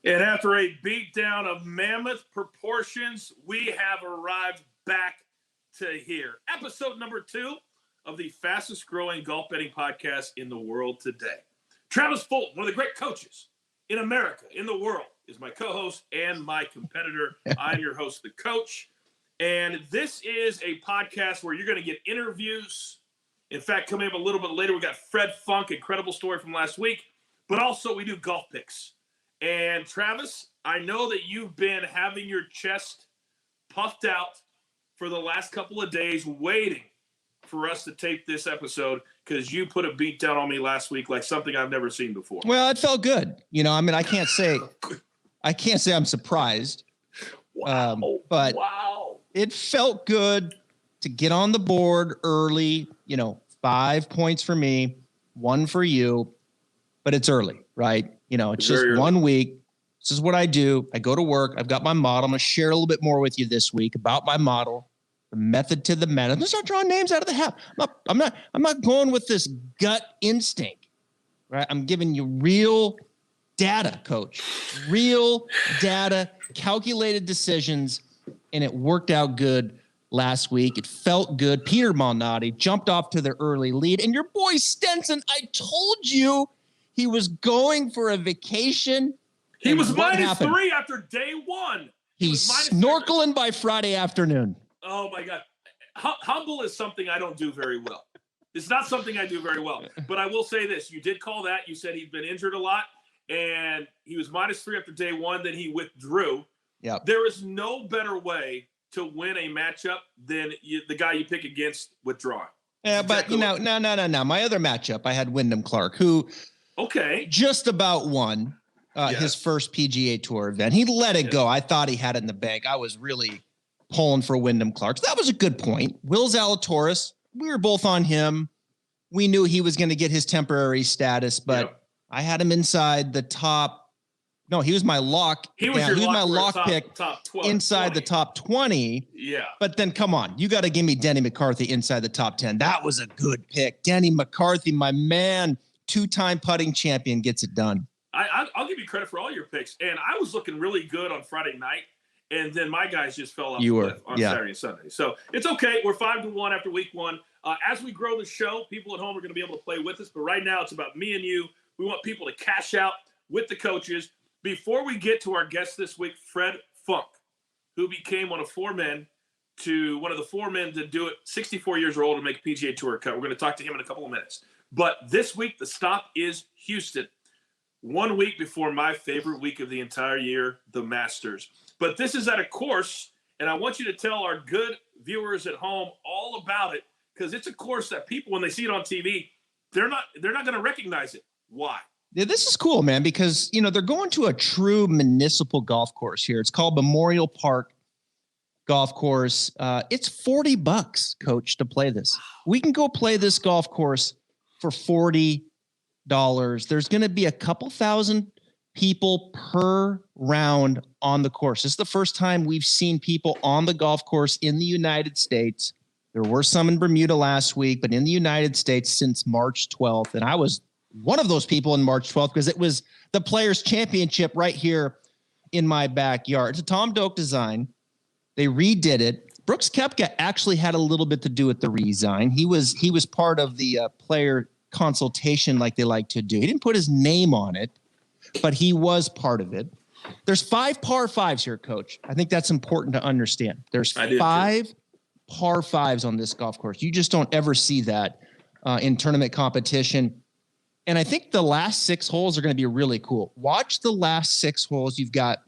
And after a beatdown of mammoth proportions, we have arrived back to here. Episode number 2 of the fastest growing golf betting podcast in the world today. Travis Fulton, one of the great coaches in America, in the world, is my co-host and my competitor. I'm your host, the coach. And this is a podcast where you're going to get interviews. In fact, coming up a little bit later, we got Fred Funk, incredible story from last week. But also we do golf picks. And Travis, I know that you've been having your chest puffed out for the last couple of days waiting for us to tape this episode because you put a beat down on me last week like something I've never seen before. Well, it felt good. You know, I mean, I can't say I'm surprised. But it felt good to get on the board early, 5 points for me, 1 for you, but it's early, right? It's just 1 week. This is what I do. I go to work. I've got my model. I'm going to share a little bit more with you this week about my model, the method to the madness. I'm going to start drawing names out of the hat. I'm not going with this gut instinct, right? I'm giving you real data, coach, real data, calculated decisions, and it worked out good last week. It felt good. Peter Malnati jumped off to the early lead, and your boy Stenson, I told you, he was going for a vacation. He was -3 after day 1. He's snorkeling by Friday afternoon. Oh, my God. Humble is something I don't do very well. It's not something I do very well. But I will say this. You did call that. You said he'd been injured a lot, and he was -3 after day 1. Then he withdrew. Yep. There is no better way to win a matchup than the guy you pick against withdrawing. Yeah, exactly. But, no. My other matchup, I had Wyndham Clark, who – just about won his first PGA Tour event. He let it go. I thought he had it in the bank. I was really pulling for Wyndham Clark. So that was a good point. Will Zalatoris, we were both on him. We knew he was going to get his temporary status, but I had him inside the top. No, he was my lock. He was my lock pick top 12, inside 20. The top 20. Yeah. But then come on, you got to give me Denny McCarthy inside the top 10. That was a good pick. Denny McCarthy, my man. 2-time putting champion, gets it done. I'll give you credit for all your picks. And I was looking really good on Friday night. And then my guys just fell off the cliff on Saturday and Sunday. So it's okay. We're 5-1 after week 1. As we grow the show, people at home are going to be able to play with us. But right now it's about me and you. We want people to cash out with the coaches. Before we get to our guest this week, Fred Funk, who became one of the 4 men to do it, 64 years old, to make a PGA Tour cut. We're going to talk to him in a couple of minutes. But this week, the stop is Houston. 1 week before my favorite week of the entire year, the Masters. But this is at a course, and I want you to tell our good viewers at home all about it, because it's a course that people, when they see it on TV, they're not going to recognize it. Why? Yeah, this is cool, man, because, they're going to a true municipal golf course here. It's called Memorial Park Golf Course. It's $40, coach, to play this. We can go play this golf course for $40. There's going to be a couple thousand people per round on the course. This is the first time we've seen people on the golf course in the United States. There were some in Bermuda last week, but in the United States since March 12th. And I was one of those people in March 12th because it was the Players' Championship right here in my backyard. It's a Tom Doak design. They redid it. Brooks Koepka actually had a little bit to do with the redesign. He was part of the player consultation like they like to do. He didn't put his name on it, but he was part of it. There's 5 par 5s here, coach. I think that's important to understand. There's 5 par 5s on this golf course. You just don't ever see that in tournament competition. And I think the last 6 holes are going to be really cool. Watch the last 6 holes. You've got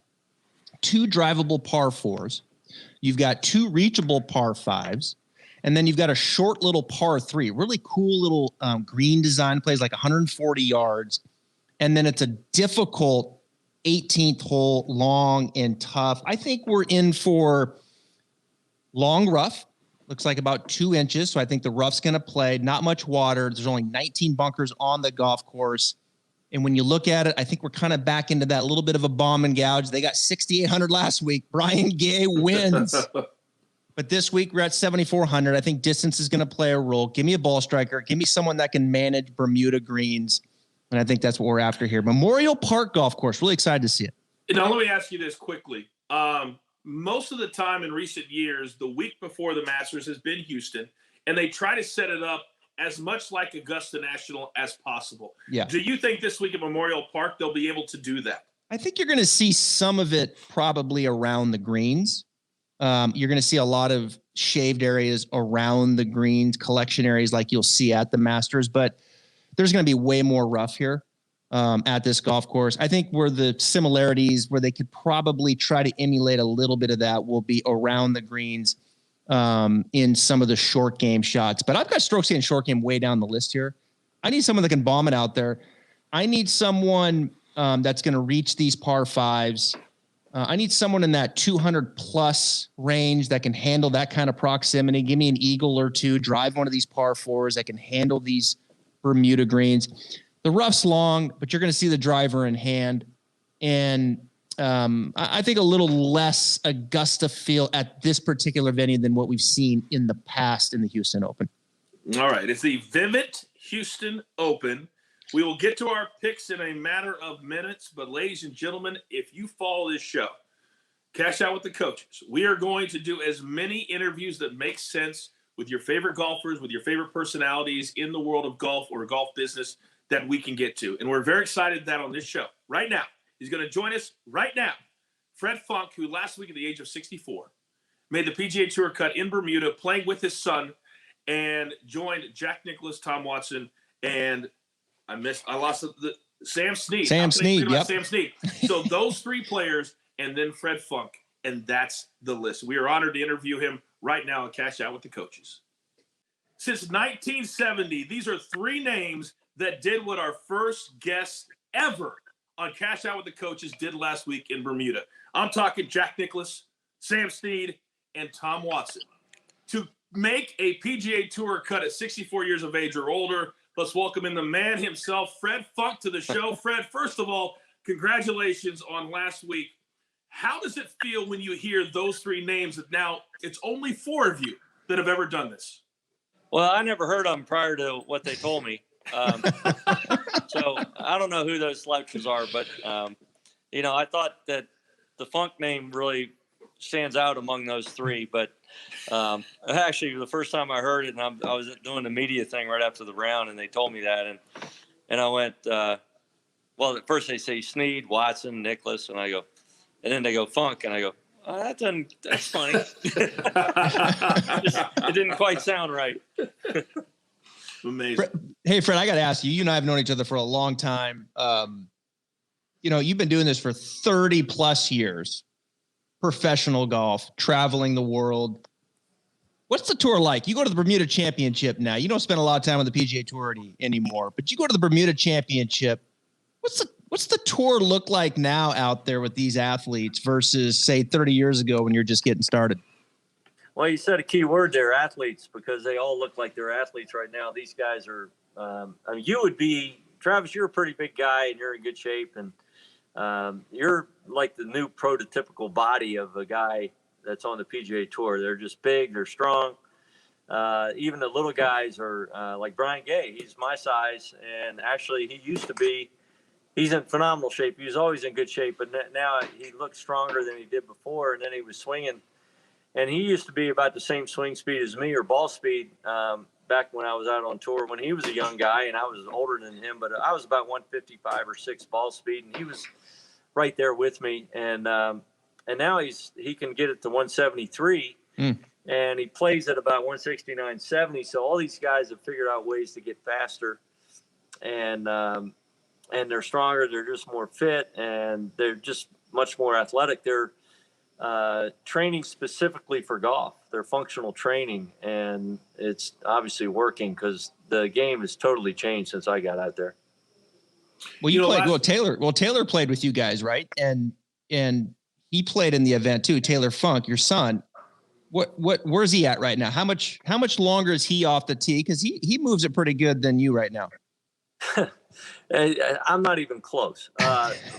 2 drivable par 4s. You've got 2 reachable par 5s. And then you've got a short little par 3, really cool little green design, plays like 140 yards. And then it's a difficult 18th hole, long and tough. I think we're in for long rough. Looks like about 2 inches. So I think the rough's going to play. Not much water. There's only 19 bunkers on the golf course. And when you look at it, I think we're kind of back into that little bit of a bomb and gouge. They got 6,800 last week. Brian Gay wins. But this week we're at 7,400. I think distance is going to play a role. Give me a ball striker. Give me someone that can manage Bermuda greens. And I think that's what we're after here. Memorial Park Golf Course. Really excited to see it. Now, let me ask you this quickly. Most of the time in recent years, the week before the Masters has been Houston, and they try to set it up as much like Augusta National as possible. Yeah. Do you think this week at Memorial Park they'll be able to do that? I think you're going to see some of it probably around the greens. You're going to see a lot of shaved areas around the greens, collection areas like you'll see at the Masters, but there's going to be way more rough here at this golf course. I think where the similarities where they could probably try to emulate a little bit of that will be around the greens in some of the short game shots. But I've got strokes and short game way down the list here. I need someone that can bomb it out there. I need someone that's going to reach these par fives. I need someone in that 200 plus range that can handle that kind of proximity. Give me an eagle or two, drive one of these par fours that can handle these Bermuda greens. The rough's long, but you're going to see the driver in hand. And I think a little less Augusta feel at this particular venue than what we've seen in the past in the Houston Open. All right. It's the Vivint Houston Open. We will get to our picks in a matter of minutes, but ladies and gentlemen, if you follow this show, Cash Out with the Coaches, we are going to do as many interviews that make sense with your favorite golfers, with your favorite personalities in the world of golf or golf business that we can get to. And we're very excited that on this show right now, he's going to join us right now, Fred Funk, who last week at the age of 64 made the PGA Tour cut in Bermuda, playing with his son, and joined Jack Nicklaus, Tom Watson, and I lost the Sam Snead. Sam Snead, yep. Sam Snead. So those three players, and then Fred Funk, and that's the list. We are honored to interview him right now and Cash Out with the Coaches. Since 1970, these are three names that did what our first guest ever on Cash Out with the Coaches did last week in Bermuda. I'm talking Jack Nicklaus, Sam Snead, and Tom Watson. To make a PGA Tour cut at 64 years of age or older, let's welcome in the man himself, Fred Funk, to the show. Fred, first of all, congratulations on last week. How does it feel when you hear those three names that now it's only four of you that have ever done this? Well, I never heard of them prior to what they told me. So I don't know who those selections are, but, I thought that the Funk name really stands out among those three. But actually, the first time I heard it, and I was doing the media thing right after the round, and they told me that. And I went, well, at first they say Snead, Watson, Nicklaus, and then they go Funk, and I go, oh, that's funny. It didn't quite sound right. Amazing. Hey, Fred, I got to ask you, you and I have known each other for a long time. You've been doing this for 30 plus years, professional golf, traveling the world. What's the tour like? You go to the Bermuda Championship now. You don't spend a lot of time on the PGA Tour anymore, but you go to the Bermuda Championship. What's the tour look like now out there with these athletes versus, say, 30 years ago when you're just getting started? Well, you said a key word there, athletes, because they all look like they're athletes right now. These guys are you would be, Travis, you're a pretty big guy and you're in good shape. And you're like the new prototypical body of a guy that's on the PGA Tour. They're just big, they're strong. Even the little guys are like Brian Gay. He's my size. And actually, he's in phenomenal shape. He was always in good shape, but now he looks stronger than he did before. And then he was swinging. And he used to be about the same swing speed as me, or ball speed, back when I was out on tour when he was a young guy, and I was older than him. But I was about 155 or 6 ball speed, and he was right there with me. And now he can get it to 173, and he plays at about 169, 70. So all these guys have figured out ways to get faster, and they're stronger. They're just more fit, and they're just much more athletic. They're training specifically for golf. They're functional training, and it's obviously working because the game has totally changed since I got out there. Well, Taylor played with you guys, right? And he played in the event too. Taylor Funk, your son. Where's he at right now? How much longer is he off the tee? Because he moves it pretty good than you right now. I'm not even close.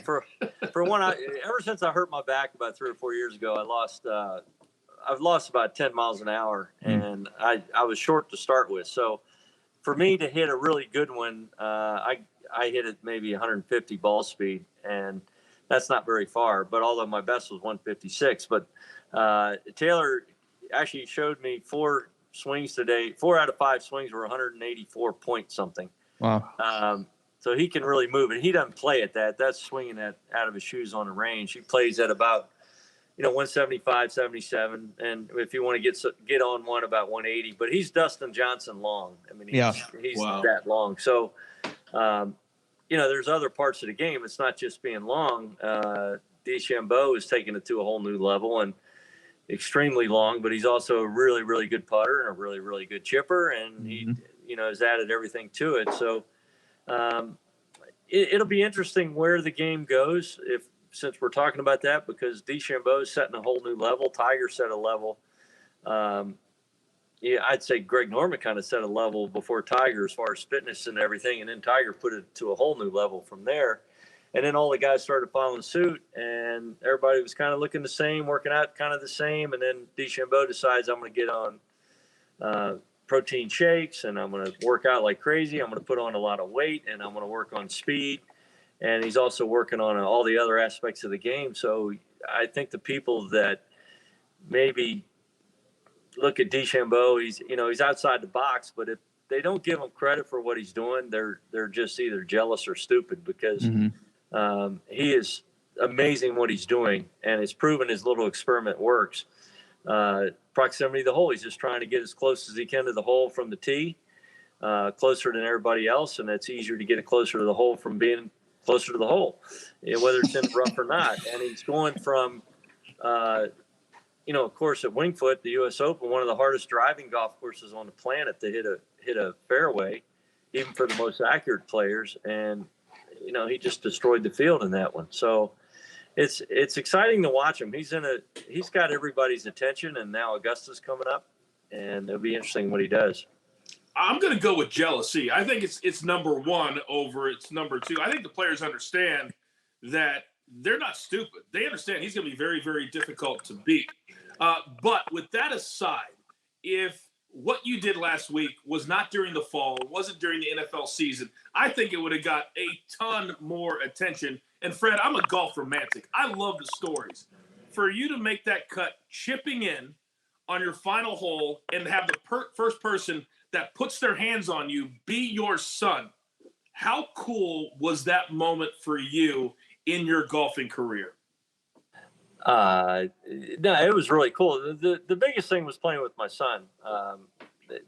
For one, ever since I hurt my back about 3 or 4 years ago, I've lost about 10 miles an hour, and I was short to start with. So for me to hit a really good one, I hit it maybe 150 ball speed, and that's not very far. But although my best was 156, but Taylor actually showed me 4 swings today. 4 out of 5 swings were 184 point something. Wow. So he can really move it. He doesn't play at that. That's swinging out of his shoes on the range. He plays at about, 175, 77. And if you want to get on one, about 180. But he's Dustin Johnson long. I mean, he's wow. that long. So, there's other parts of the game. It's not just being long. DeChambeau is taking it to a whole new level and extremely long, but he's also a really, really good putter and a really, really good chipper. And he, has added everything to it. So it'll be interesting where the game goes since we're talking about that, because DeChambeau is setting a whole new level. Tiger set a level. I'd say Greg Norman kind of set a level before Tiger as far as fitness and everything. And then Tiger put it to a whole new level from there. And then all the guys started following suit, and everybody was kind of looking the same, working out kind of the same. And then DeChambeau decides, I'm going to get on protein shakes, and I'm going to work out like crazy. I'm going to put on a lot of weight, and I'm going to work on speed. And he's also working on all the other aspects of the game. So I think the people that maybe look at DeChambeau, he's outside the box, but if they don't give him credit for what he's doing, they're just either jealous or stupid, because he is amazing what he's doing, and it's proven his little experiment works. Proximity to the hole, he's just trying to get as close as he can to the hole from the tee, closer than everybody else, and it's easier to get it closer to the hole from being closer to the hole, whether it's in the rough or not. And he's going from, of course, at Wingfoot, the U.S. Open, one of the hardest driving golf courses on the planet to hit a fairway, even for the most accurate players. And he just destroyed the field in that one. So it's exciting to watch him. He's got everybody's attention, and now Augusta's coming up, and it'll be interesting what he does. I'm going to go with jealousy. I think it's number one over it's number two. I think the players understand that they're not stupid. They understand he's going to be very, very difficult to beat. But with that aside, if what you did last week was not during the fall, wasn't during the NFL season, I think it would have got a ton more attention. And Fred, I'm a golf romantic. I love the stories. For you to make that cut, chipping in on your final hole, and have the first person that puts their hands on you be your son, how cool was that moment for you in your golfing career? No, it was really cool. The biggest thing was playing with my son.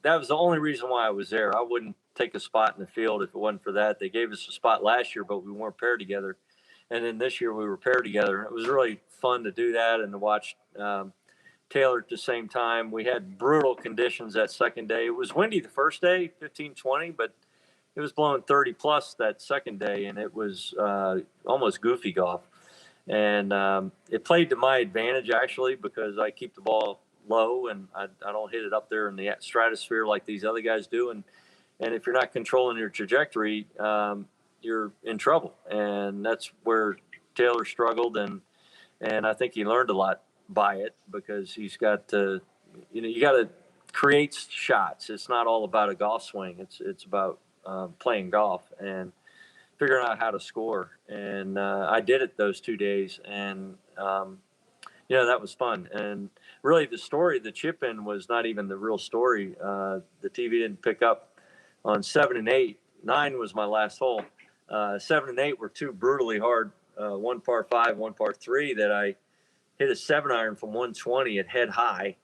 That was the only reason why I was there. I wouldn't take a spot in the field if it wasn't for that. They gave us a spot last year, but we weren't paired together. And then this year we were paired together. It was really fun to do that and to watch Taylor at the same time. We had brutal conditions that second day. It was windy the first day, 15, 20, but it was blowing 30 plus that second day, and it was almost goofy golf. And it played to my advantage, actually, because I keep the ball low and I don't hit it up there in the stratosphere like these other guys do. And if you're not controlling your trajectory, you're in trouble. And that's where Taylor struggled. And I think he learned a lot by it, because he's got to, you got to create shots. It's not all about a golf swing. It's about playing golf and figuring out how to score. And I did it those 2 days, and that was fun. And really the story, the chip in, was not even the real story. The TV didn't pick up on 7 and 8. 9 was my last hole. 7 and 8 were two brutally hard, one par 5, one par 3, that I hit a 7-iron from 120 at head high,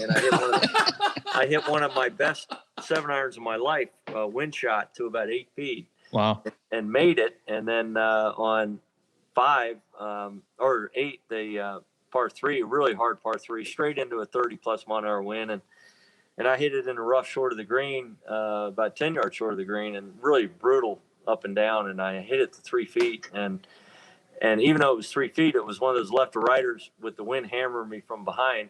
and I hit one of my best 7-irons of my life, wind shot to about 8 feet. Wow! And made it. And then on 5 or 8, the par 3, really hard par 3, straight into a 30-plus mile-an-hour wind, and I hit it in a rough short of the green, about 10 yards short of the green, and really brutal up and down. And I hit it to 3 feet, and even though it was 3 feet, it was one of those left to righters with the wind hammering me from behind.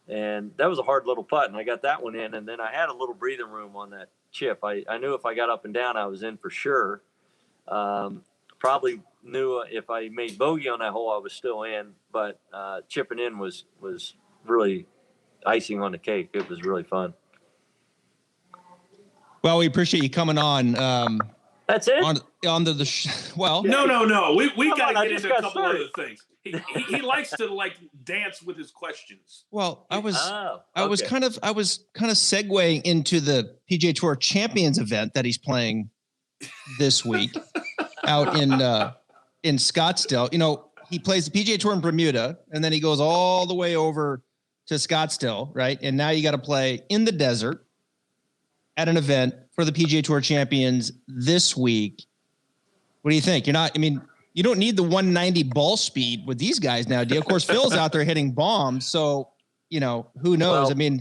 And that was a hard little putt, and I got that one in. And then I had a little breathing room on that chip. I knew if I got up and down, I was in for sure. Probably knew if I made bogey on that hole, I was still in. But chipping in was really icing on the cake. It was really fun. Well, we appreciate you coming on. That's it. Onto the well. No. We got to get into a couple other things. He likes to like dance with his questions. Well, I was kind of segueing into the PGA Tour Champions event that he's playing this week out in Scottsdale. You know, he plays the PGA Tour in Bermuda, and then he goes all the way over to Scottsdale, right? And now you got to play in the desert at an event for the PGA Tour Champions this week. What do you think? You don't need the 190 ball speed with these guys now, do you? Of course, Phil's out there hitting bombs, so who knows? Well,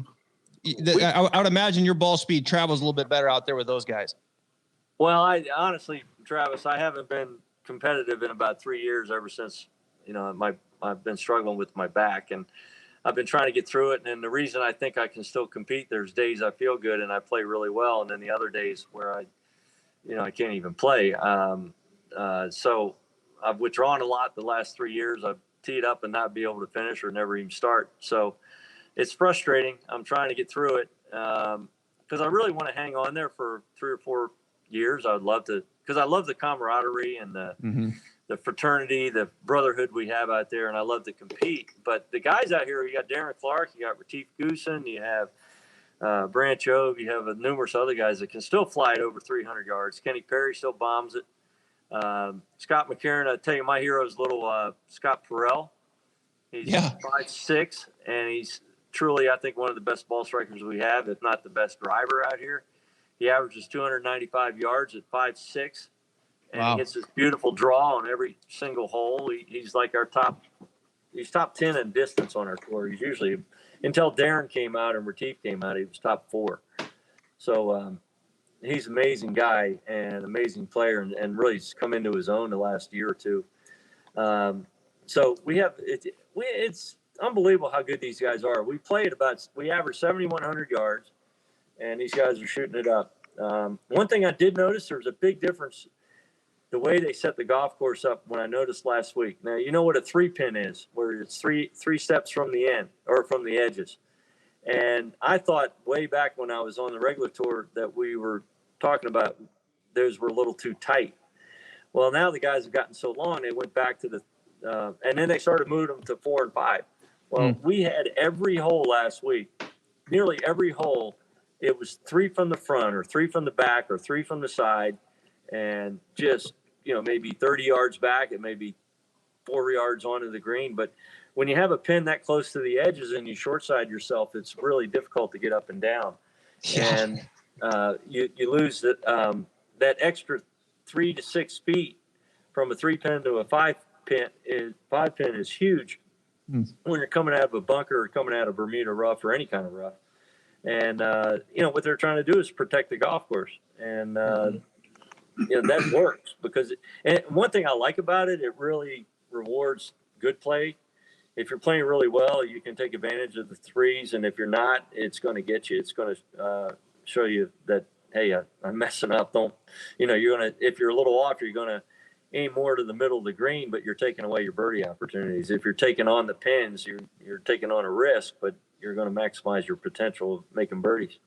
I would imagine your ball speed travels a little bit better out there with those guys. Well, I honestly, Travis, I haven't been competitive in about 3 years ever since, I've been struggling with my back, and I've been trying to get through it. And the reason I think I can still compete, there's days I feel good and I play really well, and then the other days where I can't even play. So I've withdrawn a lot the last 3 years. I've teed up and not be able to finish or never even start. So it's frustrating. I'm trying to get through it because I really want to hang on there for 3 or 4 years. I would love to, because I love the camaraderie and the fraternity, the brotherhood we have out there, and I love to compete. But the guys out here, you got Darren Clark, you got Retief Goosen, you have Branch Ove, you have numerous other guys that can still fly it over 300 yards. Kenny Perry still bombs it. Scott McCarron, I tell you, my hero is little Scott Perrell. He's 5'6", and he's truly, I think, one of the best ball strikers we have, if not the best driver out here. He averages 295 yards at 5'6", and he hits this beautiful draw on every single hole. He's like he's top 10 in distance on our tour. He's usually, until Darren came out and Retief came out, he was top 4. So, he's an amazing guy and amazing player, and really has come into his own the last year or two. So it's unbelievable how good these guys are. We average 7,100 yards, and these guys are shooting it up. One thing I did notice, there was a big difference the way they set the golf course up when I noticed last week. Now, you know what a 3-pin is, where it's three steps from the end or from the edges. And I thought way back when I was on the regular tour that we were talking about those were a little too tight. Well, now the guys have gotten so long, they went back to and then they started moving them to 4 and 5. Well, we had every hole last week, nearly every hole, it was 3 from the front or 3 from the back or 3 from the side, and just, maybe 30 yards back, it may be 4 yards onto the green. But when you have a pin that close to the edges and you short side yourself, it's really difficult to get up and down. Yeah. And you lose that extra 3 to 6 feet from a 3-pin to a 5-pin. 5-pin is huge when you're coming out of a bunker or coming out of Bermuda rough or any kind of rough. And what they're trying to do is protect the golf course, and that works because. And one thing I like about it, it really rewards good play. If you're playing really well, you can take advantage of the threes, and if you're not, it's going to get you. It's going to show you that, hey, I'm messing up. You're going to, if you're a little off, you're going to aim more to the middle of the green, but you're taking away your birdie opportunities. If you're taking on the pins, you're taking on a risk, but you're going to maximize your potential of making birdies.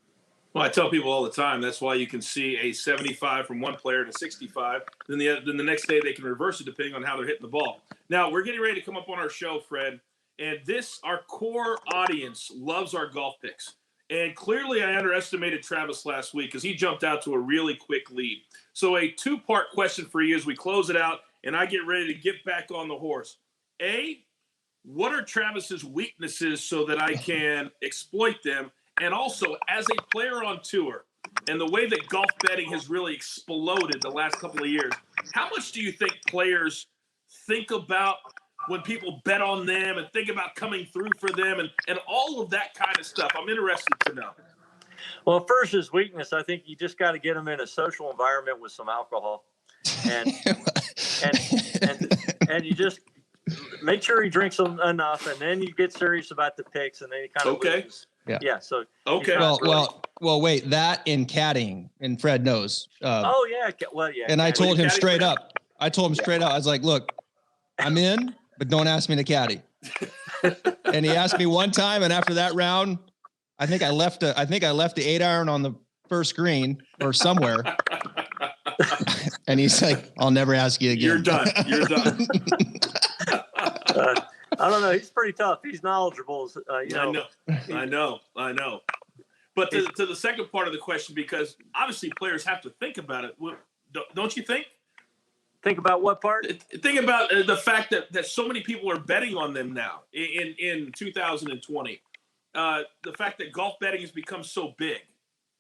Well, I tell people all the time, that's why you can see a 75 from one player and a 65. Then the next day they can reverse it depending on how they're hitting the ball. Now, we're getting ready to come up on our show, Fred, and our core audience loves our golf picks. And clearly I underestimated Travis last week because he jumped out to a really quick lead. So a 2-part question for you as we close it out and I get ready to get back on the horse. A, what are Travis's weaknesses so that I can exploit them? And also, as a player on tour and the way that golf betting has really exploded the last couple of years, how much do you think players think about when people bet on them and think about coming through for them and all of that kind of stuff? I'm interested to know. Well, first, his weakness, I think you just got to get him in a social environment with some alcohol. And you just make sure he drinks enough, and then you get serious about the picks, and then he kind of loses. Yeah. So okay. Well, wait. That in caddying, and Fred knows. Oh yeah. Well, yeah. And I told him straight up. I was like, "Look, I'm in, but don't ask me to caddy." And he asked me one time, and after that round, I think I left the 8-iron on the first green or somewhere. And he's like, I'll never ask you again. You're done. You're done. I don't know. He's pretty tough. He's knowledgeable. I know. But to the second part of the question, because obviously players have to think about it. Don't you think? Think about what part? Think about the fact that so many people are betting on them now in 2020. The fact that golf betting has become so big.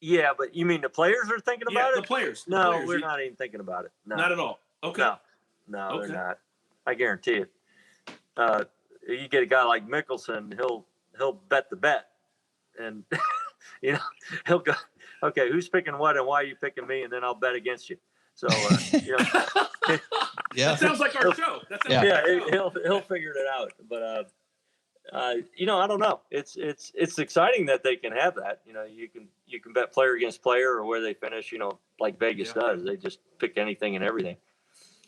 Yeah, but you mean the players are thinking about it? The players. No, we're not even thinking about it. No. Not at all. Okay. No, Okay. They're not. I guarantee it. You get a guy like Mickelson, he'll bet the bet, and he'll go, okay, who's picking what and why are you picking me, and then I'll bet against you. So yeah, that sounds like our show. He'll figure it out. But I don't know. It's exciting that they can have that. You can bet player against player or where they finish. Like Vegas does. They just pick anything and everything.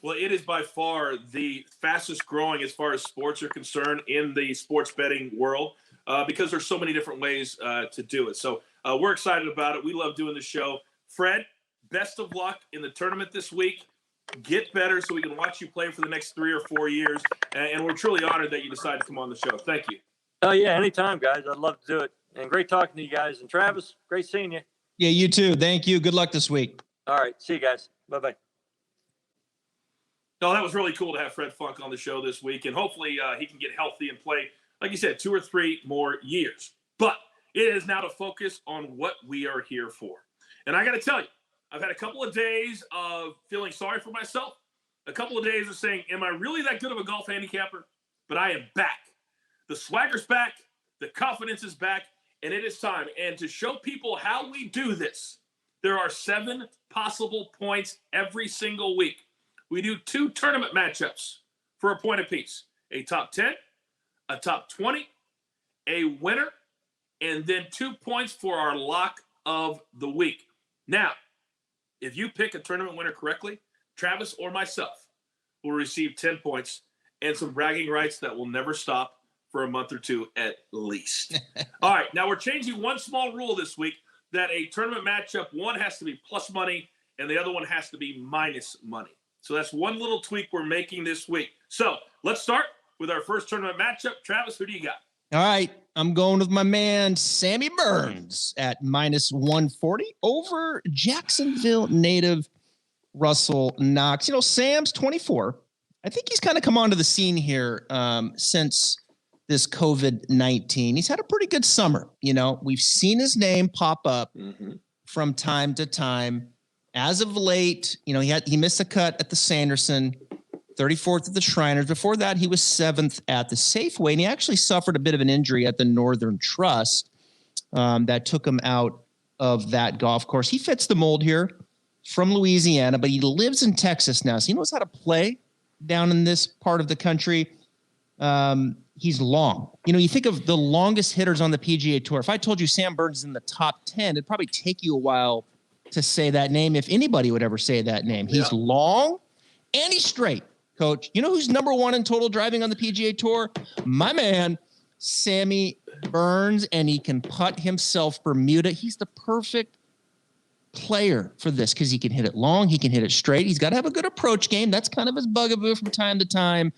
Well, it is by far the fastest growing as far as sports are concerned in the sports betting world because there's so many different ways to do it. So we're excited about it. We love doing the show. Fred, best of luck in the tournament this week. Get better so we can watch you play for the next 3 or 4 years. And we're truly honored that you decided to come on the show. Thank you. Oh, yeah, anytime, guys. I'd love to do it. And great talking to you guys. And Travis, great seeing you. Yeah, you too. Thank you. Good luck this week. All right. See you guys. Bye-bye. No, that was really cool to have Fred Funk on the show this week. And hopefully he can get healthy and play, like you said, 2 or 3 more years. But it is now to focus on what we are here for. And I got to tell you, I've had a couple of days of feeling sorry for myself. A couple of days of saying, am I really that good of a golf handicapper? But I am back. The swagger's back. The confidence is back. And it is time. And to show people how we do this, there are 7 possible points every single week. We do 2 tournament matchups for a point apiece. A top 10, a top 20, a winner, and then 2 points for our lock of the week. Now, if you pick a tournament winner correctly, Travis or myself will receive 10 points and some bragging rights that will never stop for a month or 2 at least. All right, now we're changing one small rule this week that a tournament matchup, one has to be plus money and the other one has to be minus money. So that's one little tweak we're making this week. So let's start with our first tournament matchup. Travis, who do you got? All right. I'm going with my man, Sammy Burns at minus 140 over Jacksonville native Russell Knox. Sam's 24. I think he's kind of come onto the scene here since this COVID-19. He's had a pretty good summer. We've seen his name pop up from time to time. As of late, he missed a cut at the Sanderson, 34th at the Shriners. Before that, he was 7th at the Safeway, and he actually suffered a bit of an injury at the Northern Trust that took him out of that golf course. He fits the mold here, from Louisiana, but he lives in Texas now, so he knows how to play down in this part of the country. He's long. You think of the longest hitters on the PGA Tour. If I told you Sam Burns is in the top 10, it'd probably take you a while to say that name, if anybody would ever say that name. He's long and he's straight, Coach. You know who's number 1 in total driving on the PGA Tour? My man, Sammy Burns, and he can putt himself Bermuda. He's the perfect player for this because he can hit it long, he can hit it straight. He's got to have a good approach game. That's kind of his bugaboo from time to time,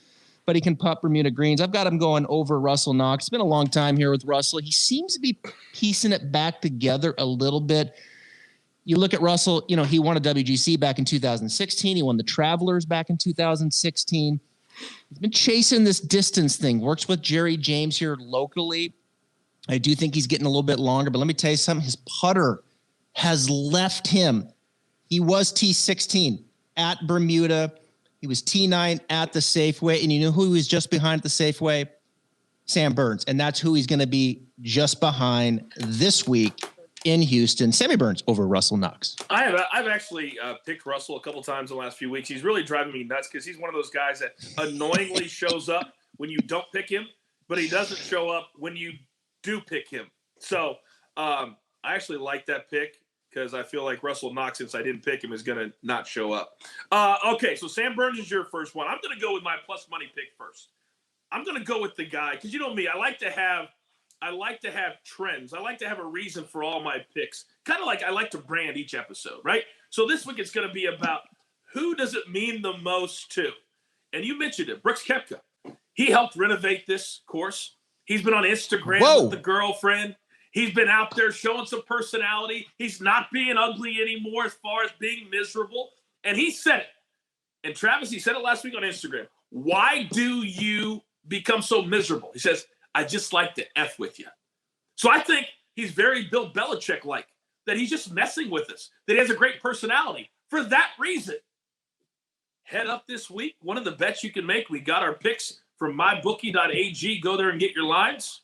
but he can putt Bermuda greens. I've got him going over Russell Knox. It's been a long time here with Russell. He seems to be piecing it back together a little bit. You look at Russell, he won a WGC back in 2016. He won the Travelers back in 2016. He's been chasing this distance thing, works with Jerry James here locally. I do think he's getting a little bit longer, but let me tell you something. His putter has left him. He was T16 at Bermuda. He was T9 at the Safeway. And you know who was just behind at the Safeway? Sam Burns. And that's who he's going to be just behind this week in Houston. Sammy Burns over Russell Knox. I've actually picked Russell a couple times in the last few weeks. He's really driving me nuts because he's one of those guys that annoyingly shows up when you don't pick him, but he doesn't show up when you do pick him. So I actually like that pick because I feel like Russell Knox, since I didn't pick him, is going to not show up. Okay, so Sam Burns is your first one. I'm going to go with my plus money pick first. I'm going to go with the guy because you know me, I like to have trends. I like to have a reason for all my picks. Kind of like I like to brand each episode, right? So this week it's going to be about who does it mean the most to? And you mentioned it, Brooks Koepka. He helped renovate this course. He's been on Instagram with the girlfriend. He's been out there showing some personality. He's not being ugly anymore as far as being miserable. And he said it. And Travis, he said it last week on Instagram. Why do you become so miserable? He says, I just like to F with you. So I think he's very Bill Belichick-like, that he's just messing with us, that he has a great personality. For that reason, head up this week. One of the bets you can make, we got our picks from MYBOOKIE.AG. Go there and get your lines.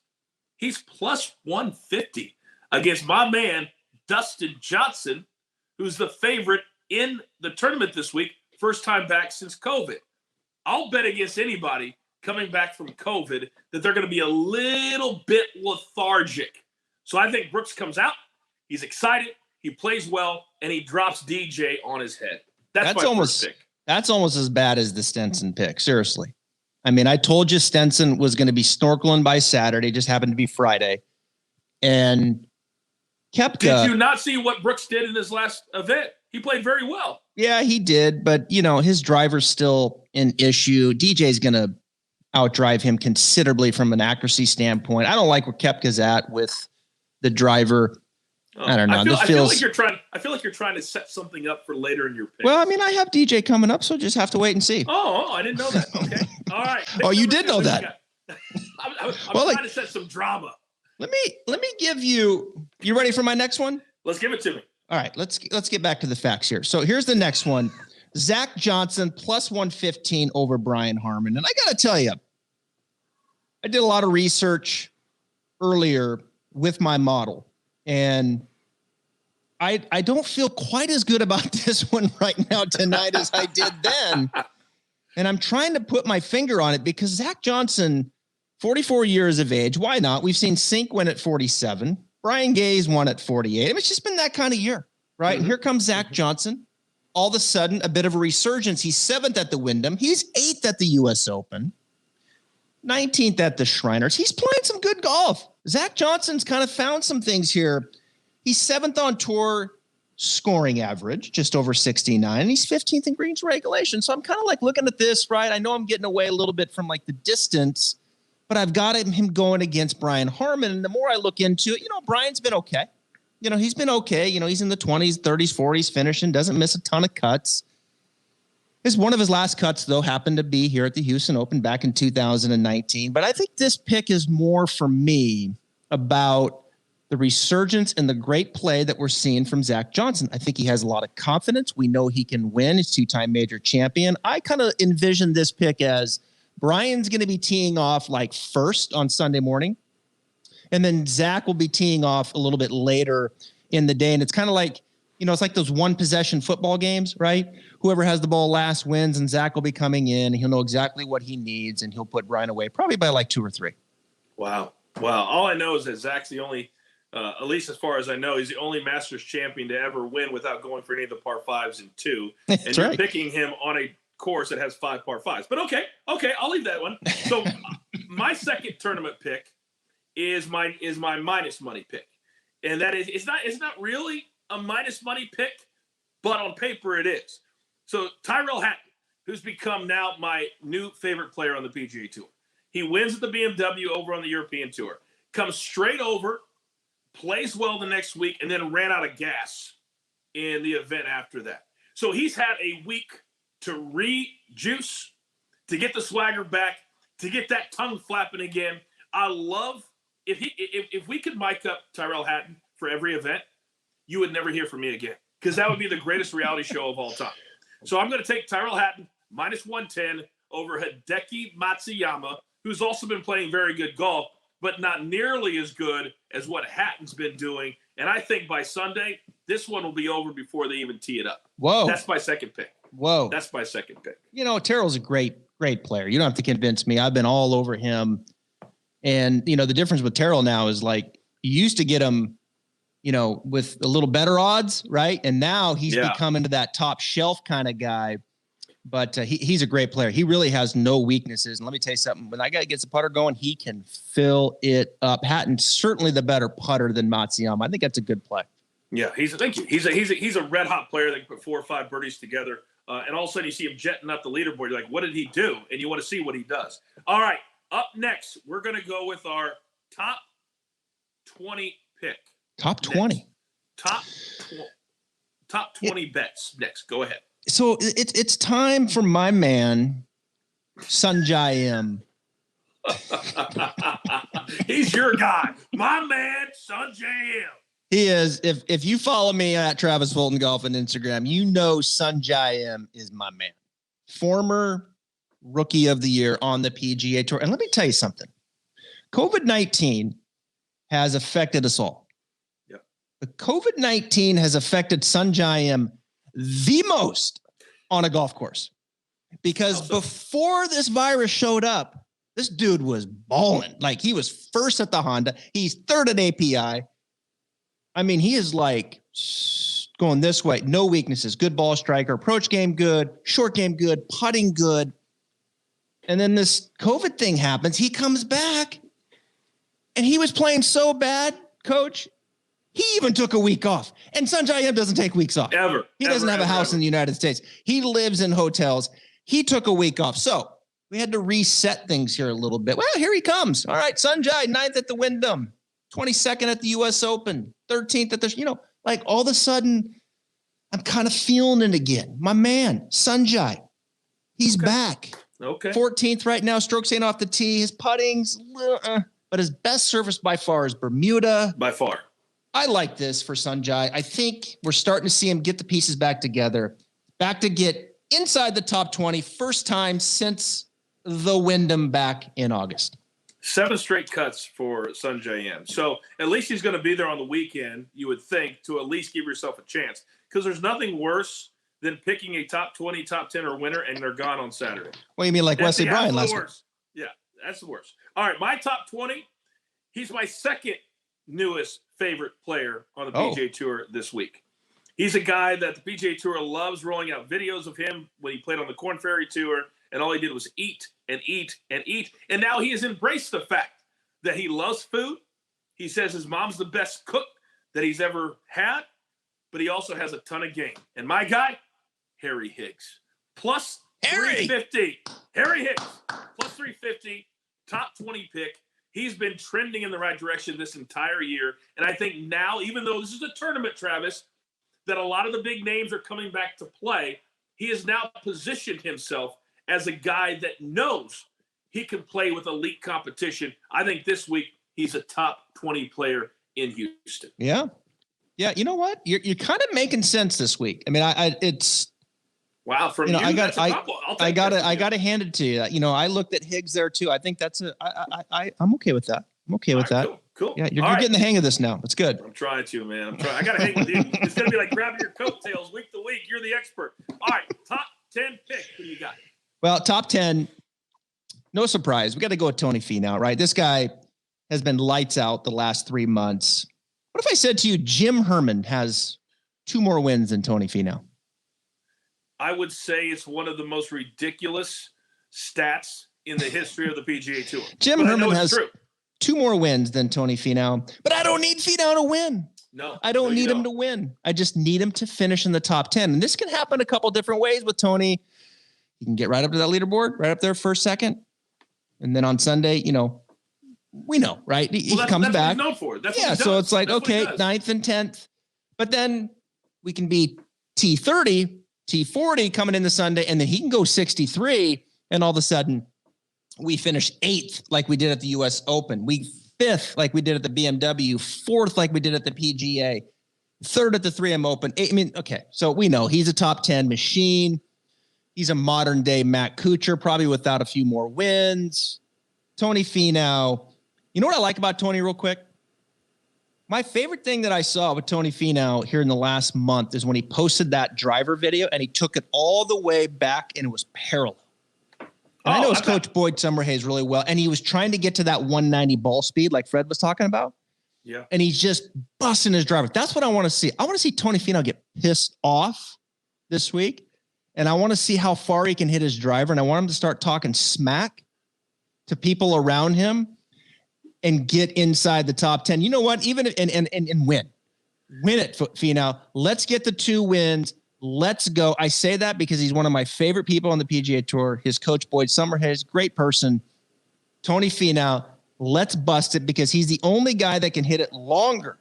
He's plus 150 against my man, Dustin Johnson, who's the favorite in the tournament this week. First time back since COVID. I'll bet against anybody coming back from COVID that they're going to be a little bit lethargic. So I think Brooks comes out. He's excited. He plays well, and he drops DJ on his head. That's my first pick. That's almost as bad as the Stenson pick. Seriously. I mean, I told you Stenson was going to be snorkeling by Saturday. Just happened to be Friday. And Koepka. Did you not see what Brooks did in his last event? He played very well. Yeah, he did. But, his driver's still an issue. DJ's going to outdrive him considerably from an accuracy standpoint. I don't like where Koepka's at with the driver. I don't know. I feel like you're trying to set something up for later in your pick. Well, I mean, I have DJ coming up, so just have to wait and see. Oh, I didn't know that. Okay. All right. Oh, you did know that. I'm trying to set some drama. Let me give you ready for my next one? Let's give it to me. All right, let's get back to the facts here. So here's the next one. Zach Johnson plus 115 over Brian Harman. And I got to tell you, I did a lot of research earlier with my model, and I don't feel quite as good about this one right now tonight as I did then. And I'm trying to put my finger on it because Zach Johnson, 44 years of age. Why not? We've seen Sink win at 47. Brian Gay's won at 48. I mean, it's just been that kind of year, right? Mm-hmm. And here comes Zach Johnson. All of a sudden, a bit of a resurgence. He's 7th at the Wyndham. He's 8th at the U.S. Open. 19th at the Shriners. He's playing some good golf. Zach Johnson's kind of found some things here. He's 7th on tour scoring average, just over 69. And he's 15th in greens regulation. So I'm kind of like looking at this, right? I know I'm getting away a little bit from like the distance, but I've got him going against Brian Harman. And the more I look into it, Brian's been okay. He's been okay. He's in the 20s, 30s, 40s finishing, doesn't miss a ton of cuts. One of his last cuts, though, happened to be here at the Houston Open back in 2019. But I think this pick is more for me about the resurgence and the great play that we're seeing from Zach Johnson. I think he has a lot of confidence. We know he can win. He's 2-time major champion. I kind of envision this pick as Brian's going to be teeing off like first on Sunday morning. And then Zach will be teeing off a little bit later in the day. And it's kind of like, it's like those one possession football games, right? Whoever has the ball last wins, and Zach will be coming in. And he'll know exactly what he needs, and he'll put Brian away probably by like 2 or 3. Wow. All I know is that Zach's the only, at least as far as I know, he's the only Masters champion to ever win without going for any of the par 5s and 2. And you're picking him on a course that has 5 par 5s. But okay, I'll leave that one. So my second tournament pick is my minus money pick. And that is it's not really a minus money pick, but on paper it is. So Tyrell Hatton, who's become now my new favorite player on the PGA Tour. He wins at the BMW over on the European Tour, comes straight over, plays well the next week, and then ran out of gas in the event after that. So he's had a week to rejuice, to get the swagger back, to get that tongue flapping again. I love if we could mic up Tyrell Hatton for every event, you would never hear from me again, because that would be the greatest reality show of all time. So I'm going to take Tyrell Hatton minus 110 over Hideki Matsuyama, who's also been playing very good golf, but not nearly as good as what Hatton's been doing. And I think by Sunday, this one will be over before they even tee it up. Whoa. That's my second pick. Whoa. That's my second pick. Terrell's a great player. You don't have to convince me. I've been all over him. And, the difference with Terrell now is like you used to get him, with a little better odds, right? And now he's becoming to that top shelf kind of guy. But he's a great player. He really has no weaknesses. And let me tell you something. When that guy gets a putter going, he can fill it up. Hatton's certainly the better putter than Matsuyama. I think that's a good play. Yeah, thank you. He's a red hot player that can put 4 or 5 birdies together and all of a sudden you see him jetting up the leaderboard. You're like, what did he do? And you want to see what he does. All right, up next, we're going to go with our top 20 pick. Top 20. Top 20 bets next. Go ahead. So it's time for my man, Sanjay M. He's your guy. My man, Sanjay M. He is. If you follow me at Travis Fulton Golf on Instagram, you know Sanjay M is my man. Former Rookie of the Year on the PGA Tour. And let me tell you something. COVID-19 has affected us all. Yeah. But COVID-19 has affected Sanjay M the most on a golf course. Because before this virus showed up, this dude was balling. Like, he was first at the Honda. He's third at API. I mean, he is like going this way. No weaknesses. Good ball striker. Approach game good. Short game good. Putting good. And then this COVID thing happens. He comes back. And he was playing so bad, Coach. He even took a week off. And Sanjay M doesn't take weeks off. Ever. He doesn't have a house in the United States. He lives in hotels. He took a week off. So we had to reset things here a little bit. Well, here he comes. All right, Sanjay, 9th at the Wyndham, 22nd at the U.S. Open, 13th at the, like all of a sudden, I'm kind of feeling it again. My man, Sanjay, he's back. Okay. 14th right now, strokes ain't off the tee. His putting's, but his best surface by far is Bermuda. By far. I like this for Sanjay. I think we're starting to see him get the pieces back together, back to get inside the top 20, first time since the Wyndham back in August. 7 straight cuts for Sanjay M. So at least he's going to be there on the weekend, you would think, to at least give yourself a chance. Because there's nothing worse than picking a top 20, top 10 or winner, and they're gone on Saturday. Well, you mean like Wesley Bryan last week? Yeah, that's the worst. All right, my top 20, he's my second newest favorite player on the PGA Tour this week. He's a guy that the PGA Tour loves rolling out videos of him when he played on the Korn Ferry Tour, and all he did was eat and eat and eat. And now he has embraced the fact that he loves food. He says his mom's the best cook that he's ever had, but he also has a ton of game. And my guy, Harry Higgs, plus 350. Harry Higgs, plus 350, top 20 pick. He's been trending in the right direction this entire year. And I think now, even though this is a tournament, Travis, that a lot of the big names are coming back to play, he has now positioned himself as a guy that knows he can play with elite competition. I think this week he's a top 20 player in Houston. Yeah. Yeah. You know what? You're kind of making sense this week. I mean, it's wow. From you, I got to hand it to you. I looked at Higgs there too. I think I'm okay with that. I'm okay with that. Cool. Yeah. You're getting the hang of this now. It's good. I'm trying to, man. I got to hang with you. It's going to be like grabbing your coattails week to week. You're the expert. All right. Top 10 pick. Who do you got? Well, top 10, no surprise. We got to go with Tony Finau, right? This guy has been lights out the last 3 months. What if I said to you, Jim Herman has 2 more wins than Tony Finau? I would say it's one of the most ridiculous stats in the history of the PGA Tour. Jim Herman has 2 more wins than Tony Finau, but I don't need Finau to win. No, I don't need him to win. I just need him to finish in the top 10. And this can happen a couple different ways with Tony. He can get right up to that leaderboard, right up there first, second. And then on Sunday, we know, right? He comes back. What he's known for. That's what he does. So it's like, okay, 9th and 10th. But then we can be T30, T40 coming into Sunday, and then he can go 63. And all of a sudden, we finish 8th like we did at the U.S. Open. We 5th like we did at the BMW. 4th like we did at the PGA. 3rd at the 3M Open. Okay. So we know he's a top 10 machine. He's a modern day Matt Kuchar, probably without a few more wins. Tony Finau. You know what I like about Tony real quick? My favorite thing that I saw with Tony Finau here in the last month is when he posted that driver video and he took it all the way back and it was parallel. And I know his coach Boyd Summerhays really well. And he was trying to get to that 190 ball speed like Fred was talking about. Yeah. And he's just busting his driver. That's what I want to see. I want to see Tony Finau get pissed off this week. And I want to see how far he can hit his driver. And I want him to start talking smack to people around him and get inside the top 10. You know what? Even and win it, Finau. Let's get the 2 wins. Let's go. I say that because he's one of my favorite people on the PGA Tour. His coach, Boyd Summerhead, great person. Tony Finau, let's bust it because he's the only guy that can hit it longer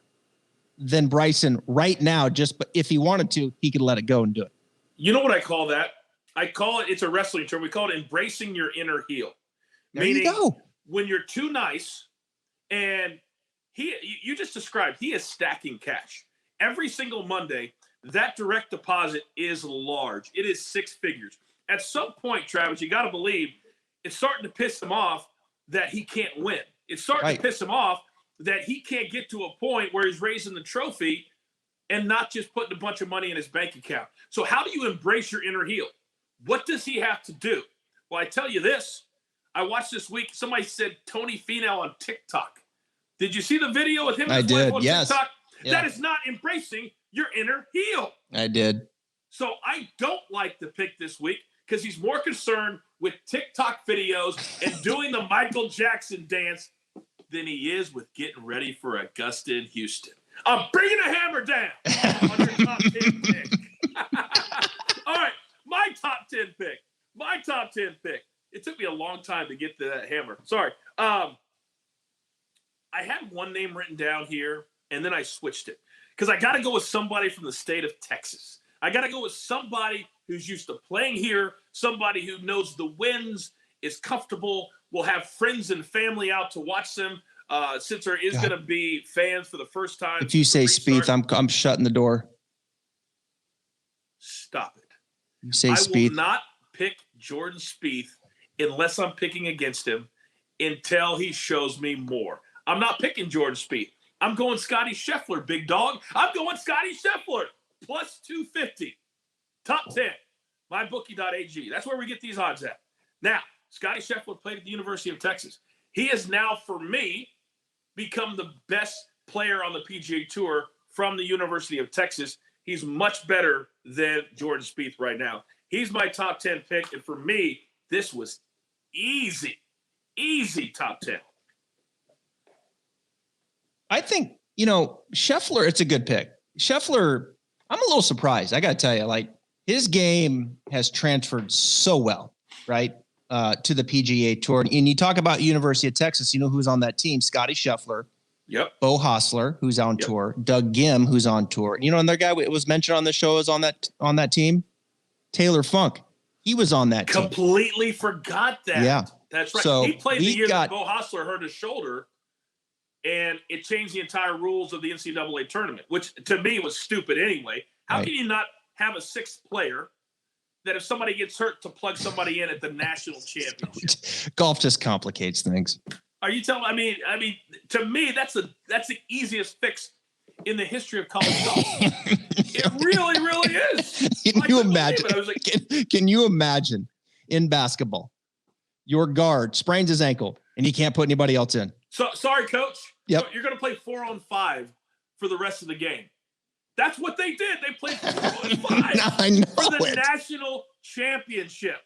than Bryson right now. Just if he wanted to, he could let it go and do it. You know what I call that? I call it, it's a wrestling term. We call it embracing your inner heel. There you go. When you're too nice, and you just described, he is stacking cash. Every single Monday, that direct deposit is large. It is 6 figures. At some point, Travis, you got to believe it's starting to piss him off that he can't win. It's starting to piss him off that he can't get to a point where he's raising the trophy and not just putting a bunch of money in his bank account. So how do you embrace your inner heel? What does he have to do? Well, I tell you this. I watched this week, somebody said Tony Finau on TikTok. Did you see the video with him? I did, yes. TikTok? Yeah. That is not embracing your inner heel. I did. So I don't like the pick this week because he's more concerned with TikTok videos and doing the Michael Jackson dance than he is with getting ready for Augusta in Houston. I'm bringing a hammer down on your top 10 pick. All right, my top 10 pick. My top 10 pick. It took me a long time to get to that hammer. Sorry. I had one name written down here, and then I switched it because I got to go with somebody from the state of Texas. I got to go with somebody who's used to playing here, somebody who knows the winds, is comfortable, will have friends and family out to watch them since there is going to be fans for the first time. If you say Spieth, I'm shutting the door. Stop it. You say I Spieth. will not pick Jordan Spieth unless I'm picking against him until he shows me more. I'm not picking Jordan Spieth. I'm going Scotty Scheffler, big dog. I'm going Scotty Scheffler, plus 250. Top 10, MyBookie.ag. That's where we get these odds at. Now, Scotty Scheffler played at the University of Texas. He has now, for me, become the best player on the PGA Tour from the University of Texas. He's much better than Jordan Spieth right now. He's my top 10 pick, and for me, this was easy top 10. I think, Scheffler, it's a good pick. Scheffler, I'm a little surprised. I got to tell you, his game has transferred so well, right, to the PGA Tour. And you talk about University of Texas, who's on that team? Scotty Scheffler. Yep. Bo Hostler, who's on tour. Doug Gim, who's on tour. Another guy it was mentioned on the show is on that team. Taylor Funk. He was on that team. Completely forgot that. Yeah. That's right. So he played the year that Bo Hostler hurt his shoulder, and it changed the entire rules of the NCAA tournament, which to me was stupid anyway. How can you not have a 6th player that if somebody gets hurt to plug somebody in at the national championship? Golf just complicates things. Are you telling? I mean, to me, that's the easiest fix in the history of college golf. It really, really is. Can you imagine? I was like, can you imagine in basketball, your guard sprains his ankle and he can't put anybody else in? So sorry, coach. Yep. You're going to play 4-on-5 for the rest of the game. That's what they did. They played 4-on-5 I know for the national championship.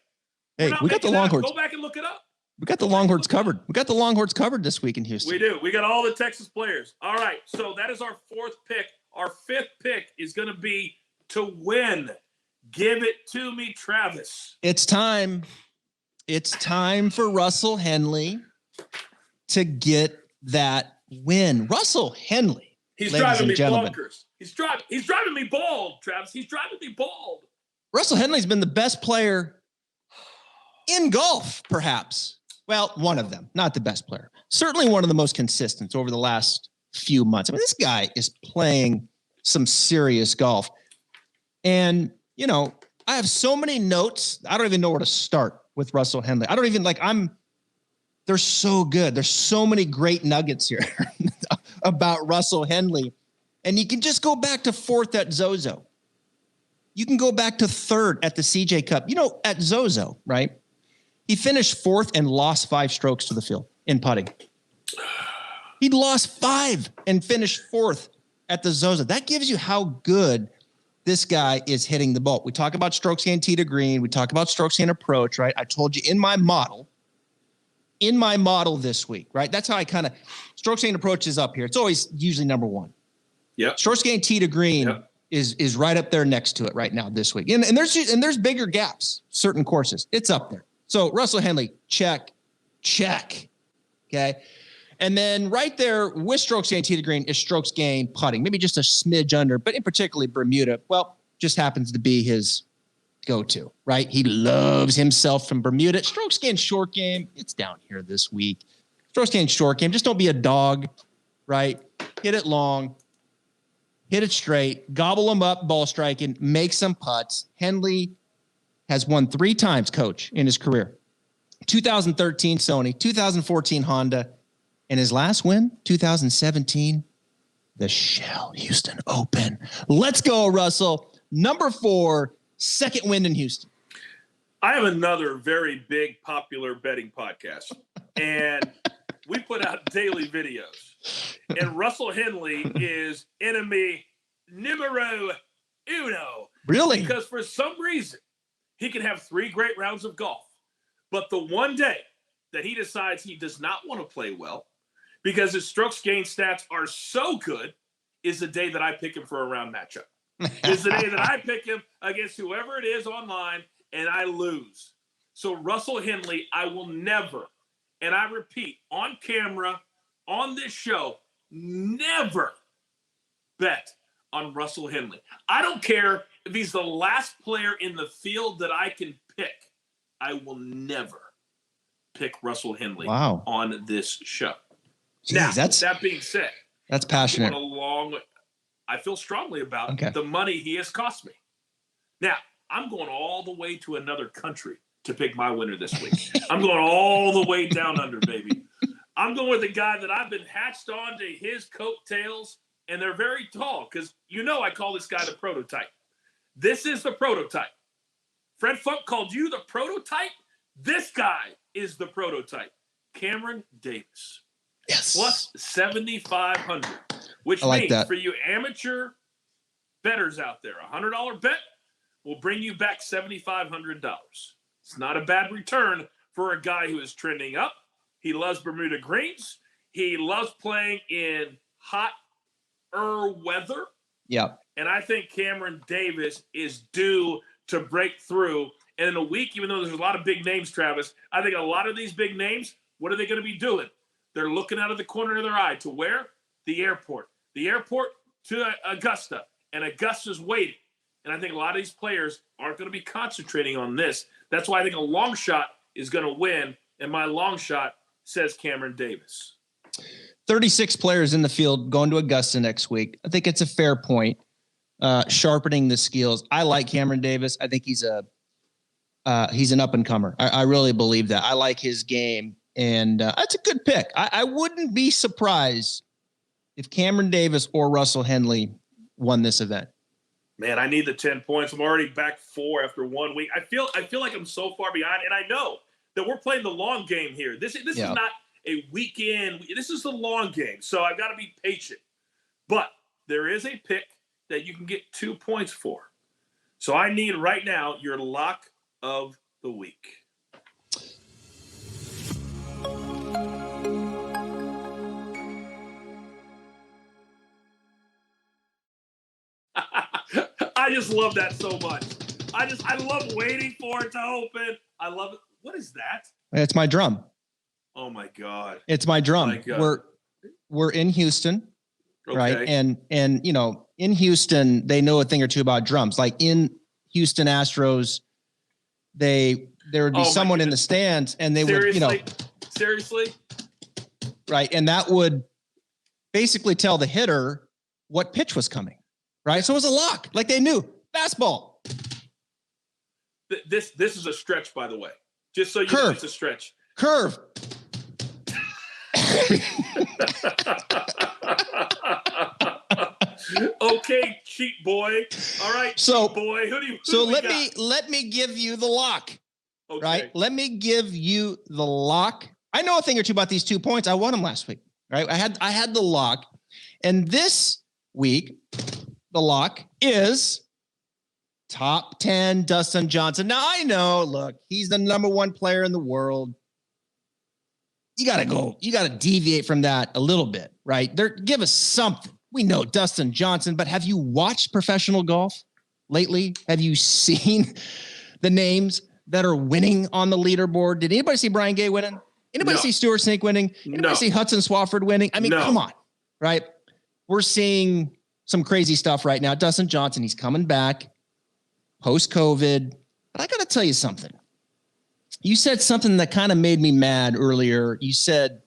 Hey, we got the Longhorns. Go back and look it up. We got the Longhorns covered. We got the Longhorns covered this week in Houston. We do. We got all the Texas players. All right. So that is our 4th pick. Our 5th pick is going to be to win. Give it to me, Travis. It's time. It's time for Russell Henley to get that win. Russell Henley. He's driving me bonkers. He's driving me bald, Travis. He's driving me bald. Russell Henley's been the best player in golf, perhaps. Well, one of them, not the best player. Certainly one of the most consistent over the last few months. This guy is playing some serious golf. And, I have so many notes. I don't even know where to start with Russell Henley. I don't even they're so good. There's so many great nuggets here about Russell Henley. And you can just go back to 4th at Zozo. You can go back to 3rd at the CJ Cup. At Zozo, right? He finished 4th and lost 5 strokes to the field in putting. He'd lost 5 and finished 4th at the Zozo. That gives you how good this guy is hitting the ball. We talk about strokes gained tee to green. We talk about strokes gained approach, right? I told you in my model this week, right? That's how I strokes gained approach is up here. It's always usually number 1. Yeah. Strokes gained tee to green is right up there next to it right now this week. And there's bigger gaps, certain courses. It's up there. So Russell Henley, check. Okay. And then right there with strokes gained tee to green is strokes gained putting, maybe just a smidge under, but in particularly Bermuda, well, just happens to be his go-to, right? He loves himself from Bermuda. Strokes gained short game, it's down here this week. Strokes gained short game, just don't be a dog, right? Hit it long, hit it straight, gobble them up, ball striking, make some putts. Henley has won 3 times, Coach, in his career. 2013 Sony, 2014 Honda, and his last win, 2017, the Shell Houston Open. Let's go, Russell. Number 4, second win in Houston. I have another very big popular betting podcast, and we put out daily videos. And Russell Henley is enemy numero uno. Really? Because for some reason, he can have 3 great rounds of golf. But the one day that he decides he does not want to play well, because his strokes gained stats are so good, is the day that I pick him for a round matchup. Is the day that I pick him against whoever it is online, and I lose. So Russell Henley, I will never, and I repeat, on camera, on this show, never bet on Russell Henley. I don't care if he's the last player in the field that I can pick. I will never pick Russell Henley on this show. Jeez, now, that being said, that's passionate. I feel strongly about the money he has cost me. Now, I'm going all the way to another country to pick my winner this week. I'm going all the way down under, baby. I'm going with a guy that I've been hatched on to his coattails, and they're very tall because, I call this guy the prototype. This is the prototype. Fred Funk called you the prototype. This guy is the prototype. Cameron Davis. Yes. Plus 7,500, which means for you amateur bettors out there, a $100 bet will bring you back $7,500. It's not a bad return for a guy who is trending up. He loves Bermuda greens. He loves playing in hot weather. Yep. And I think Cameron Davis is due to break through. And in a week, even though there's a lot of big names, Travis, I think a lot of these big names, what are they going to be doing? They're looking out of the corner of their eye to where? The airport. The airport to Augusta. And Augusta's waiting. And I think a lot of these players aren't going to be concentrating on this. That's why I think a long shot is going to win. And my long shot says Cameron Davis. 36 players in the field going to Augusta next week. I think it's a fair point. Sharpening the skills. I like Cameron Davis. I think he's an up and comer. I really believe that. I like his game, and that's a good pick. I wouldn't be surprised if Cameron Davis or Russell Henley won this event. Man, I need the 10 points. I'm already back 4 after 1 week. I feel like I'm so far behind, and I know that we're playing the long game here. This is not a weekend. This is the long game, so I've got to be patient. But there is a pick that you can get 2 points for. So I need right now your lock of the week. I just love that so much. I love waiting for it to open. I love it. What is that? It's my drum. Oh my God. It's my drum. We're in Houston. Okay. Right. And in Houston, they know a thing or two about drums. Like in Houston Astros, there would be someone in the stands and they would, Seriously? Right. And that would basically tell the hitter what pitch was coming. Right. So it was a lock. Like they knew. Fastball. This is a stretch, by the way. Just so you know, it's a stretch. Curve. Okay, cheat boy. All right, cheat boy. Let me give you the lock. Okay. Right? Let me give you the lock. I know a thing or two about these 2 points. I won them last week. Right? I had the lock. And this week, the lock is top 10 Dustin Johnson. Now I know, look, he's the number 1 player in the world. You got to deviate from that a little bit, right? Give us something. we know Dustin Johnson, but have you watched professional golf lately? Have you seen the names that are winning on the leaderboard? Did anybody see Brian Gay winning? Anybody see Stuart Snake winning? Anybody see Hudson Swafford winning? I mean, come on, right? We're seeing some crazy stuff right now. Dustin Johnson, he's coming back post-COVID. But I got to tell you something. You said something that kind of made me mad earlier. You said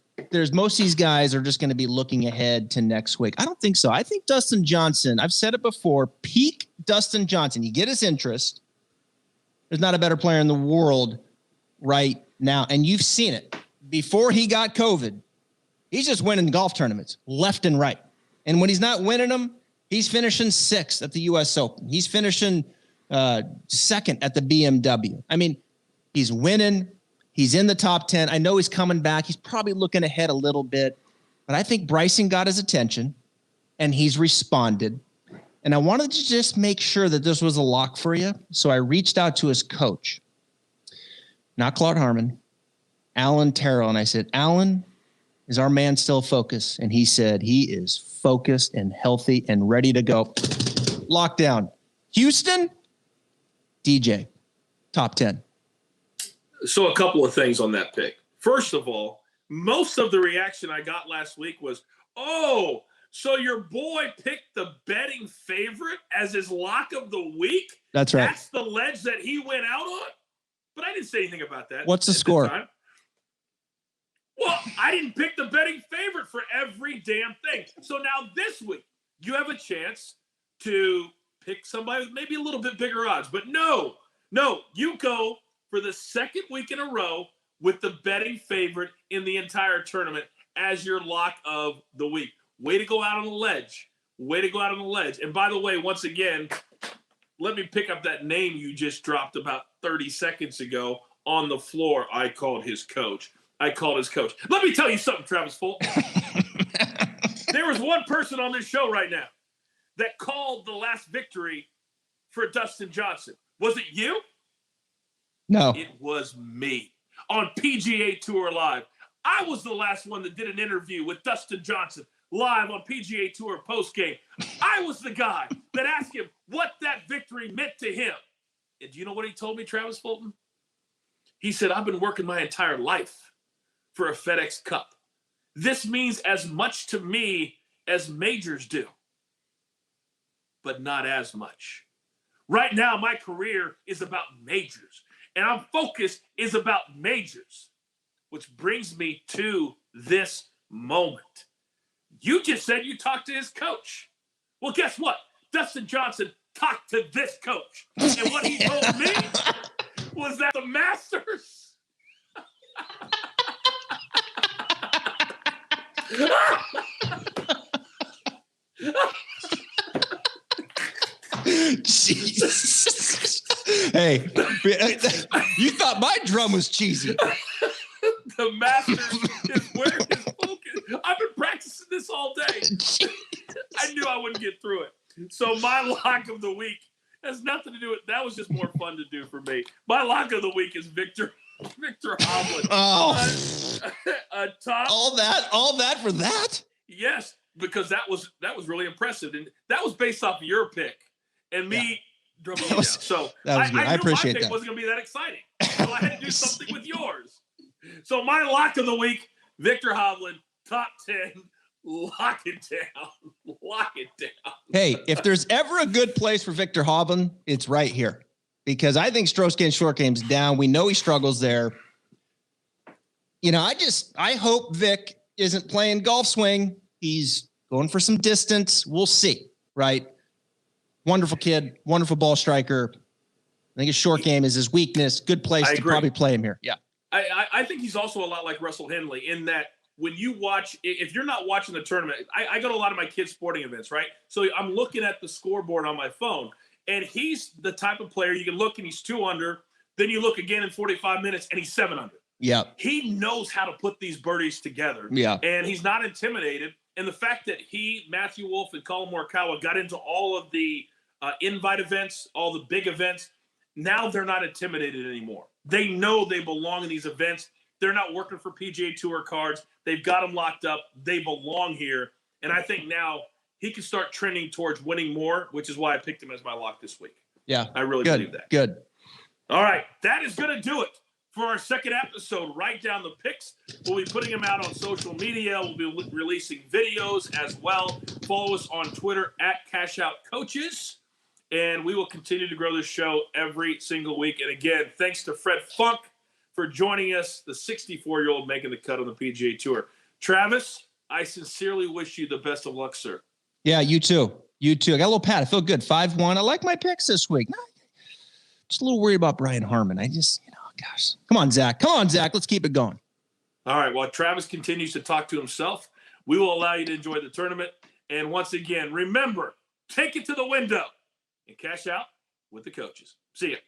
most of these guys are just going to be looking ahead to next week. I don't think so. I think Dustin Johnson, I've said it before, peak Dustin Johnson. You get his interest. There's not a better player in the world right now. And you've seen it. Before he got COVID, he's just winning golf tournaments left and right. And when he's not winning them, he's finishing 6th at the U.S. Open. He's finishing 2nd at the BMW. I mean, he's winning. He's in the top 10. I know he's coming back. He's probably looking ahead a little bit. But I think Bryson got his attention, and he's responded. And I wanted to just make sure that this was a lock for you. So I reached out to his coach, not Claude Harmon, Alan Terrell. And I said, Alan, is our man still focused? And he said he is focused and healthy and ready to go. Lockdown. Houston, DJ, top 10. So a couple of things on that pick. First of all, most of the reaction I got last week was, oh, so your boy picked the betting favorite as his lock of the week? That's right. That's the ledge that he went out on? But I didn't say anything about that. What's the score? Well, I didn't pick the betting favorite for every damn thing. So now this week, you have a chance to pick somebody with maybe a little bit bigger odds. But no, you go for the second week in a row with the betting favorite in the entire tournament as your lock of the week. Way to go out on the ledge. Way to go out on the ledge. And by the way, once again, let me pick up that name you just dropped about 30 seconds ago on the floor. I called his coach. Let me tell you something, Travis Fulton. There was one person on this show right now that called the last victory for Dustin Johnson. Was it you? No. It was me on PGA Tour Live. I was the last one that did an interview with Dustin Johnson live on PGA Tour postgame. I was the guy that asked him what that victory meant to him. And do you know what he told me, Travis Fulton? He said, I've been working my entire life for a FedEx Cup. This means as much to me as majors do, but not as much. Right now, my career is about majors, and I'm focused is about majors, which brings me to this moment. You just said you talked to his coach. Well, guess what? Dustin Johnson talked to this coach, and what he told me was that the Masters Jesus. Hey, you thought my drum was cheesy. The Masters is where his focus. I've been practicing this all day. I knew I wouldn't get through it. So my lock of the week has nothing to do with that. Was just more fun to do for me. My lock of the week is Victor Hovland. Oh, top. All that for that? Yes, because that was really impressive, and that was based off of your pick and me. Yeah. So that was good. I appreciate my pick that. Wasn't going to be that exciting, so I had to do something with yours. So my lock of the week, Victor Hovland, top 10. Lock it down. Lock it down. Hey, if there's ever a good place for Victor Hovland, it's right here. Because I think stroke gain, short game's down. We know he struggles there. You know, I hope Vic isn't playing golf swing. He's going for some distance. We'll see, right? Wonderful kid, wonderful ball striker. I think his short game is his weakness. Good place to probably play him here. Yeah. I think he's also a lot like Russell Henley in that when you watch, if you're not watching the tournament, I go to a lot of my kids' sporting events, right? So I'm looking at the scoreboard on my phone, and he's the type of player you can look and he's 2 under. Then you look again in 45 minutes and he's 7 under. Yeah. He knows how to put these birdies together. Yeah. And he's not intimidated. And the fact that he, Matthew Wolff, and Colin Morikawa got into all of the invite events, all the big events, now they're not intimidated anymore. They know they belong in these events. They're not working for PGA Tour cards. They've got them locked up. They belong here. And I think now he can start trending towards winning more, which is why I picked him as my lock this week. Yeah. I really believe that. Good. All right. That is going to do it for our second episode. Write down the picks. We'll be putting them out on social media. We'll be releasing videos as well. Follow us on Twitter at CashOutCoaches. And we will continue to grow this show every single week. And again, thanks to Fred Funk for joining us, the 64-year-old making the cut on the PGA Tour. Travis, I sincerely wish you the best of luck, sir. Yeah, you too. You too. I got a little pat. I feel good. 5-1. I like my picks this week. Just a little worried about Brian Harmon. I just, gosh. Come on, Zach. Let's keep it going. All right. While Travis continues to talk to himself, we will allow you to enjoy the tournament. And once again, remember, take it to the window and cash out with the coaches. See ya.